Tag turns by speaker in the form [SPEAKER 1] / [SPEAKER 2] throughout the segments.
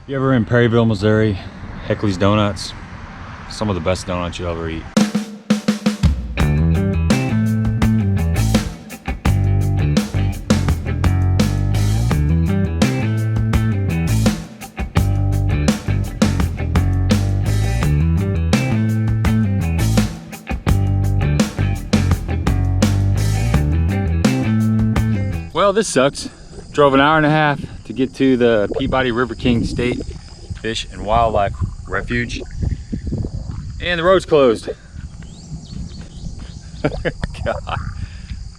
[SPEAKER 1] You ever in Perryville, Missouri? Heckley's Donuts. Some of the best donuts you'll ever eat. Well, this sucks. Drove an hour and a half to get to the Peabody River King State Fish and Wildlife Refuge, and the road's closed. God.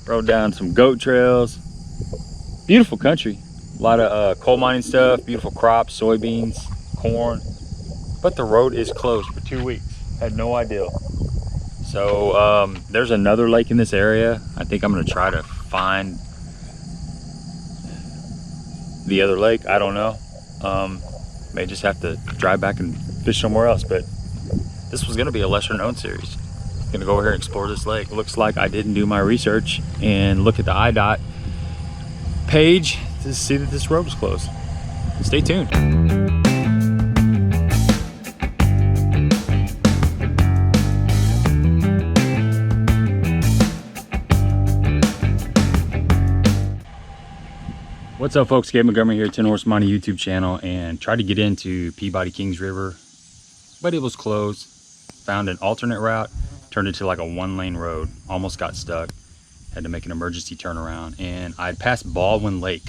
[SPEAKER 1] Rode down some goat trails. Beautiful country. A lot of coal mining stuff, beautiful crops, soybeans, corn. But the road is closed for 2 weeks. Had no idea. So there's another lake in this area. I think I'm gonna try to find the other lake. I don't know. May just have to drive back and fish somewhere else, but this was gonna be a lesser known series. Gonna go over here and explore this lake. Looks like I didn't do my research and look at the IDOT page to see that this road was closed. Stay tuned. What's up, folks? Gabe Montgomery here, 10 Horse Money YouTube channel, and tried to get into Peabody Kings River, but it was closed. Found an alternate route, turned into like a 1-lane road, almost got stuck, had to make an emergency turnaround, and I'd passed Baldwin Lake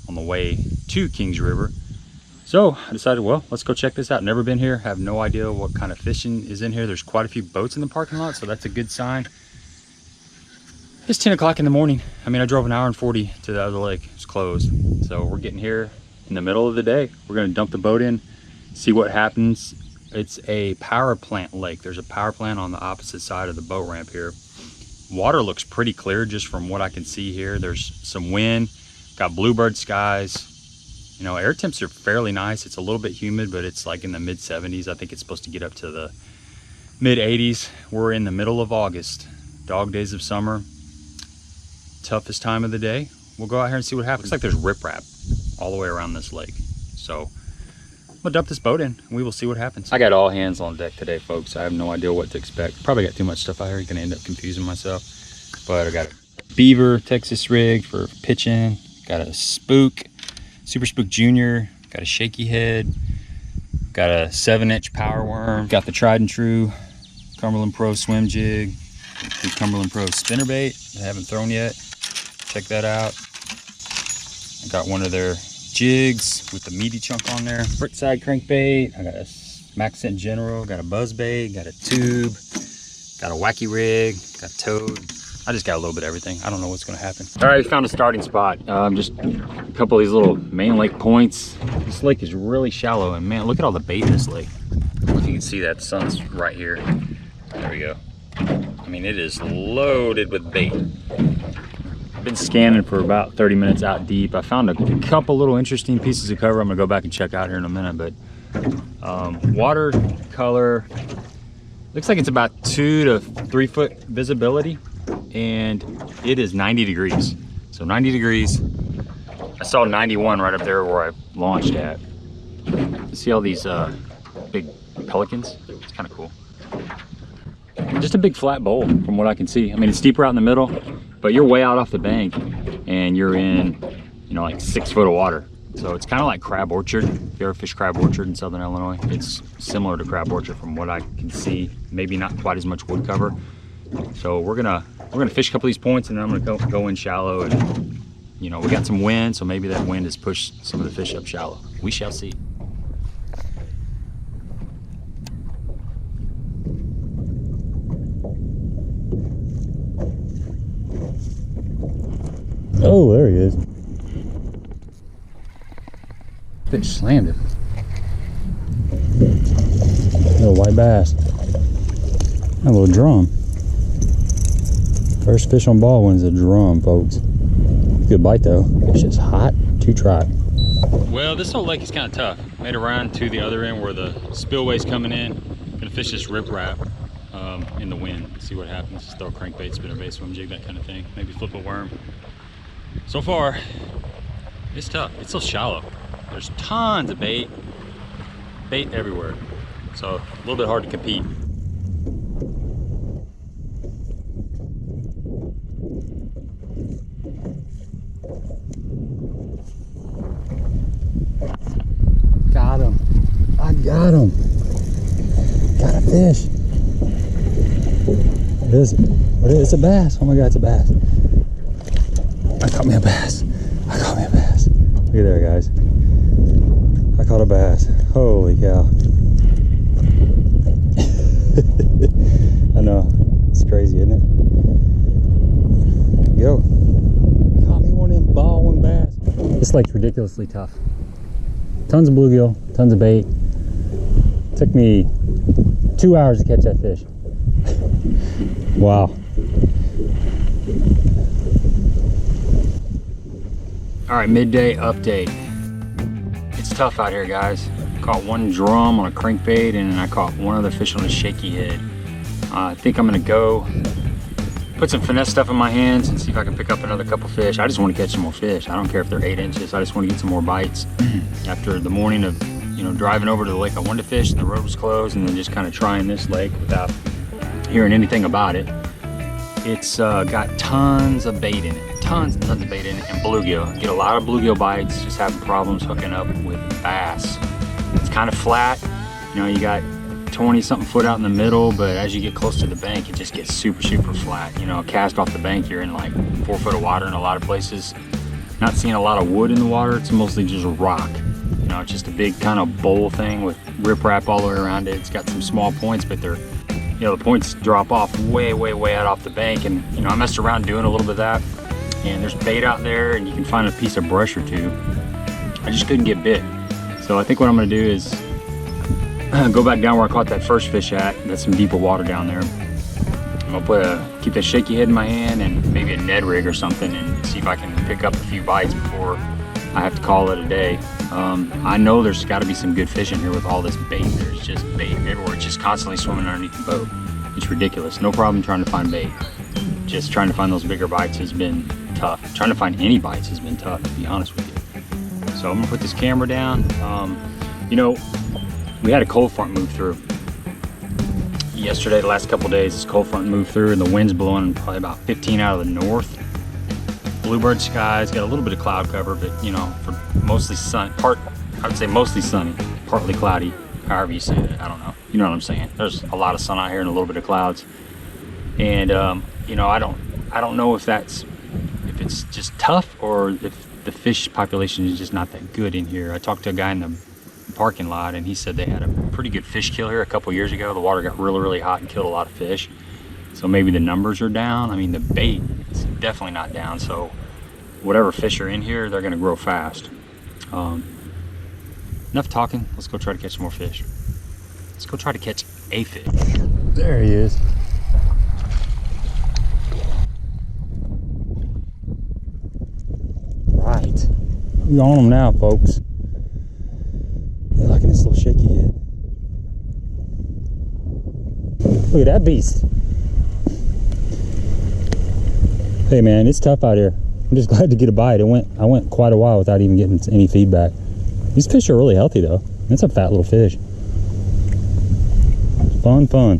[SPEAKER 1] on the way to Kings River. So I decided, well, let's go check this out. Never been here, have no idea what kind of fishing is in here. There's quite a few boats in the parking lot, so that's a good sign. It's 10 o'clock in the morning. I mean, I drove an hour and 40 to the other lake. It's closed. So we're getting here in the middle of the day. We're gonna dump the boat in, see what happens. It's a power plant lake. There's a power plant on the opposite side of the boat ramp here. Water looks pretty clear just from what I can see here. There's some wind, got bluebird skies. You know, air temps are fairly nice. It's a little bit humid, but it's like in the mid 70s. I think it's supposed to get up to the mid 80s. We're in the middle of August, dog days of summer. Toughest time of the day. We'll go out here and see what happens. Looks like there's riprap all the way around this lake. So we'll dump this boat in and we will see what happens. I got all hands on deck today, folks. I have no idea what to expect. Probably got too much stuff out here. You're gonna end up confusing myself. But I got a Beaver Texas rig for pitching. Got a Spook, Super Spook Junior. Got a shaky head. Got a 7-inch power worm. Got the tried and true Cumberland Pro swim jig. The Cumberland Pro spinnerbait I haven't thrown yet. Check that out. I got one of their jigs with the meaty chunk on there. Frittside crankbait. I got a Maxent General. Got a buzz bait. Got a tube. Got a wacky rig. Got a toad. I just got a little bit of everything. I don't know what's gonna happen. All right, found a starting spot. Just a couple of these little main lake points. This lake is really shallow, and man, look at all the bait in this lake. I don't know if you can see that. The sun's right here. There we go. I mean, it is loaded with bait. Been scanning for about 30 minutes out deep. I found a couple little interesting pieces of cover I'm gonna go back and check out here in a minute, but water color looks like it's about 2 to 3 foot visibility, and it is 90 degrees. So 90 degrees. I saw 91 right up there where I launched at. You see all these big pelicans? It's kind of cool. Just a big flat bowl from what I can see. I mean, it's deeper out in the middle, but you're way out off the bank and you're in, you know, like 6 foot of water. So it's kind of like Crab Orchard. If you ever fish Crab Orchard in Southern Illinois, it's similar to Crab Orchard from what I can see. Maybe not quite as much wood cover. So we're gonna fish a couple of these points, and then I'm gonna go in shallow. And you know, we got some wind, so maybe that wind has pushed some of the fish up shallow. We shall see. Oh, there he is. Fish slammed him. Little white bass. A little drum. First fish on Baldwin's a drum, folks. Good bite though. Fish is hot to try. Well, this whole lake is kind of tough. Made a run to the other end where the spillway's coming in. Gonna fish this riprap in the wind. See what happens. Just throw a crankbait, spinnerbait, swim jig, that kind of thing. Maybe flip a worm. So far, it's tough. It's so shallow. There's tons of bait. bait everywhere. So a little bit hard to compete. Got him. I got him. Got a fish. What is it? What is it? It's a bass. Oh my God, it's a bass. I caught me a bass. I caught me a bass. Look at there, guys. I caught a bass. Holy cow. I know. It's crazy, isn't it? Go. Caught me one of them Baldwin bass. This lake's ridiculously tough. Tons of bluegill, tons of bait. Took me 2 hours to catch that fish. Wow. All right, midday update. It's tough out here, guys. Caught one drum on a crankbait, and I caught one other fish on a shaky head. I think I'm gonna go put some finesse stuff in my hands and see if I can pick up another couple fish. I just want to catch some more fish. I don't care if they're 8 inches. I just want to get some more bites. After the morning of, you know, driving over to the lake I wanted to fish and the road was closed, and then just kind of trying this lake without hearing anything about it. It's got tons of bait in it. Tons of bait in it, and bluegill. Get a lot of bluegill bites, just having problems hooking up with bass. It's kind of flat. You know, you got 20 something foot out in the middle, but as you get close to the bank, it just gets super flat. You know, cast off the bank, you're in like 4 foot of water in a lot of places. Not seeing a lot of wood in the water. It's mostly just rock. You know, it's just a big kind of bowl thing with riprap all the way around it. It's got some small points, but they're, you know, the points drop off way out off the bank. And, you know, I messed around doing a little bit of that. And there's bait out there, and you can find a piece of brush or two. I just couldn't get bit. So I think what I'm gonna do is go back down where I caught that first fish at. That's some deeper water down there. I'm gonna keep that shaky head in my hand and maybe a Ned rig or something, and see if I can pick up a few bites before I have to call it a day. I know there's gotta be some good fish in here with all this bait. There's just bait everywhere. It's just constantly swimming underneath the boat. It's ridiculous. No problem trying to find bait. Just trying to find those bigger bites has been tough. Trying to find any bites has been tough, to be honest with you. So I'm gonna put this camera down. You know, we had a cold front move through. Yesterday, the last couple days, this cold front moved through, and the wind's blowing probably about 15 out of the north. Bluebird skies, got a little bit of cloud cover, but you know, for mostly sun, I would say mostly sunny, partly cloudy, however you say it, I don't know. You know what I'm saying? There's a lot of sun out here and a little bit of clouds. And you know, I don't know if it's just tough, or if the fish population is just not that good in here. I talked to a guy in the parking lot, and he said they had a pretty good fish kill here a couple years ago. The water got really hot and killed a lot of fish. So maybe the numbers are down. I mean, the bait is definitely not down. So whatever fish are in here, they're gonna grow fast. Enough talking. Let's go try to catch some more fish. Let's go try to catch a fish. There he is. Right. We on them now, folks. They're liking this little shaky head. Look at that beast. Hey man, it's tough out here. I'm just glad to get a bite. I went quite a while without even getting any feedback. These fish are really healthy though. That's a fat little fish. Fun.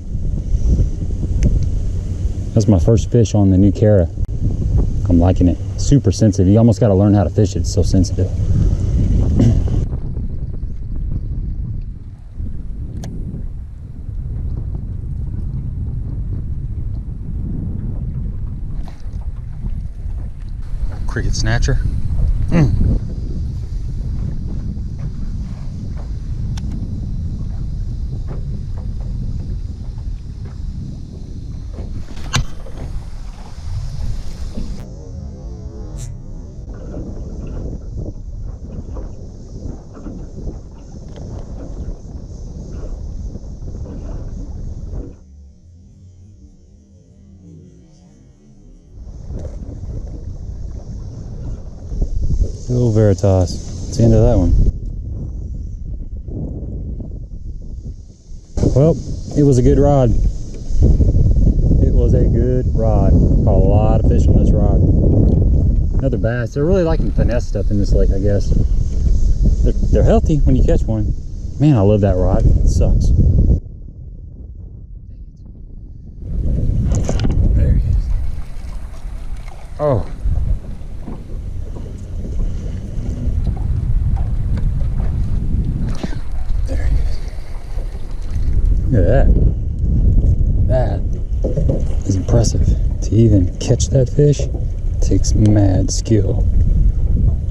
[SPEAKER 1] That's my first fish on the new Cara. I'm liking it. Super sensitive. You almost got to learn how to fish it. It's so sensitive. Cricket snatcher. Little Veritas. It's the end of that one. Well, it was a good rod. It was a good rod. Caught a lot of fish on this rod. Another bass. They're really liking finesse stuff in this lake, I guess. They're healthy when you catch one. Man, I love that rod. It sucks. There he is. Oh. There he is. Look at that. That is impressive. To even catch that fish takes mad skill.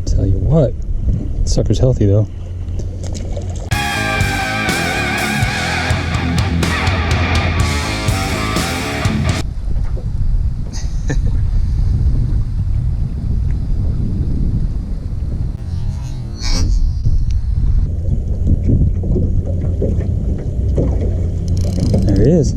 [SPEAKER 1] Tell you what, sucker's healthy though. There it is.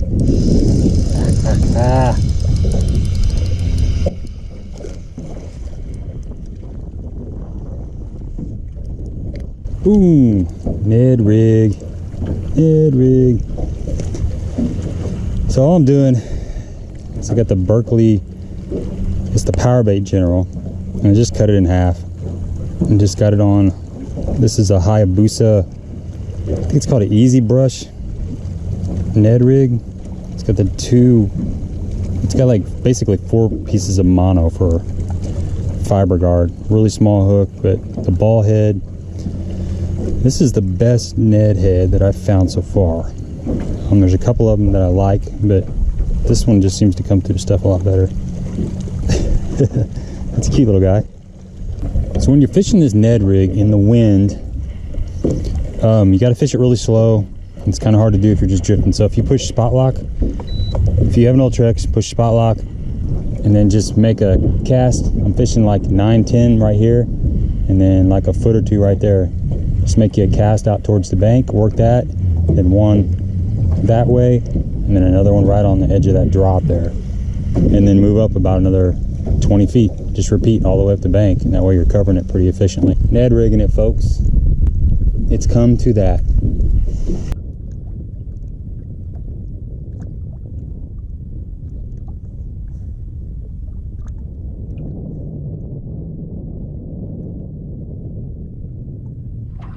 [SPEAKER 1] Boom! Ned rig. So all I'm doing is I got the Berkeley, it's the Power Bait General, and I just cut it in half and just got it on. This is a Hayabusa, I think it's called an Easy Brush Ned rig. It's got the two, it's got like basically 4 pieces of mono for fiber guard. Really small hook, but the ball head. This is the best Ned head that I've found so far. There's a couple of them that I like, but this one just seems to come through the stuff a lot better. It's a cute little guy. So when you're fishing this Ned rig in the wind, you got to fish it really slow. It's kind of hard to do if you're just drifting. So if you push spot lock, if you have an Ultrex, push spot lock, and then just make a cast. I'm fishing like 9-10 right here, and then like a foot or 2 right there. Just make you a cast out towards the bank, work that, then one that way, and then another one right on the edge of that drop there. And then move up about another 20 feet. Just repeat all the way up the bank, and that way you're covering it pretty efficiently. Ned rigging it, folks. It's come to that.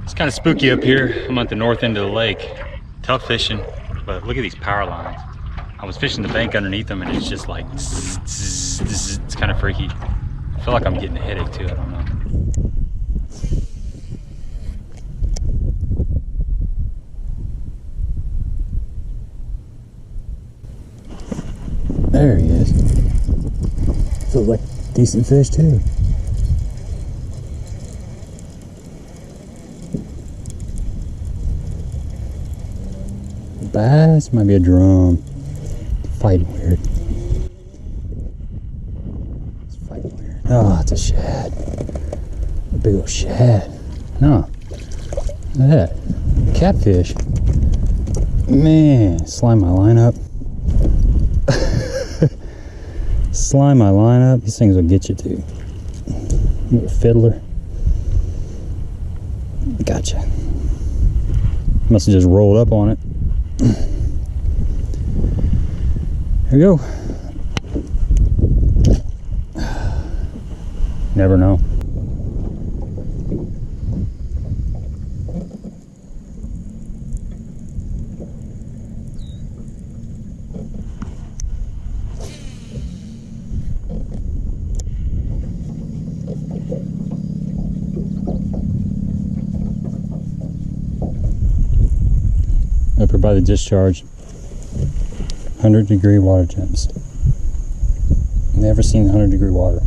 [SPEAKER 1] It's kind of spooky up here. I'm at the north end of the lake. Tough fishing, but look at these power lines. I was fishing the bank underneath them and it's just like, it's kind of freaky. I feel like I'm getting a headache too, I don't know. There he is. Feels like a decent fish too. Bass, might be a drum. Fighting weird. It's fighting weird. Oh, it's a shad. A big old shad. No. Look at that. Catfish. Man, slime my line up. Slime my line up. These things will get you too. Little fiddler. Gotcha. Must have just rolled up on it. Here we go. Never know. Up here by the discharge. 100-degree water temps. Never seen 100-degree water.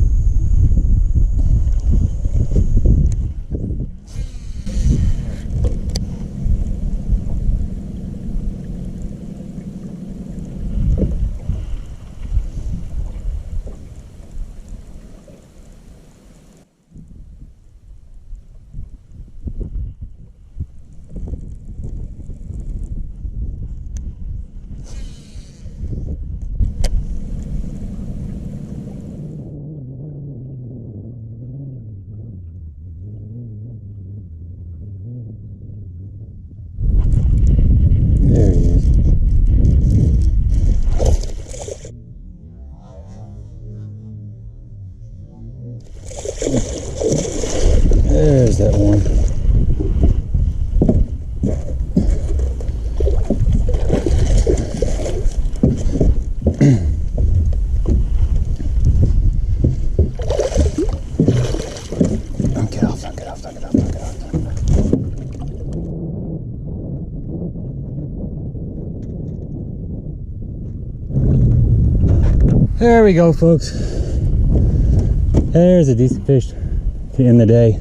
[SPEAKER 1] There's that one. There we go, folks. There's a decent fish to end the day.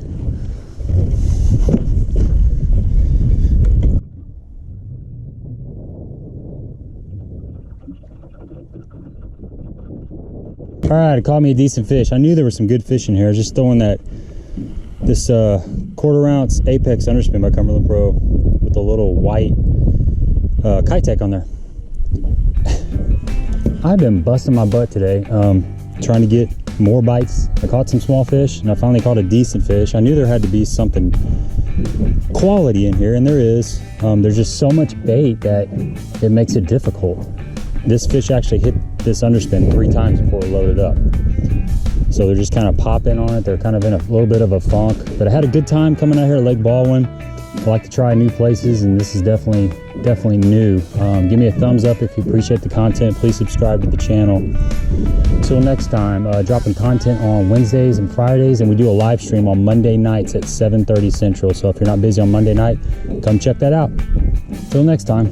[SPEAKER 1] All right, it caught me a decent fish. I knew there was some good fish in here. I was just throwing this 1/4 ounce Apex underspin by Cumberland Pro with a little white Kitech on there. I've been busting my butt today, trying to get more bites. I caught some small fish, and I finally caught a decent fish. I knew there had to be something quality in here, and there is. There's just so much bait that it makes it difficult. This fish actually hit this underspin 3 times before it loaded up. So they're just kind of popping on it. They're kind of in a little bit of a funk. But I had a good time coming out here to Lake Baldwin. I like to try new places, and this is definitely new. Give me a thumbs up if you appreciate the content. Please subscribe to the channel. Until next time, dropping content on Wednesdays and Fridays, and we do a live stream on Monday nights at 7:30 Central. So if you're not busy on Monday night, come check that out. Until next time.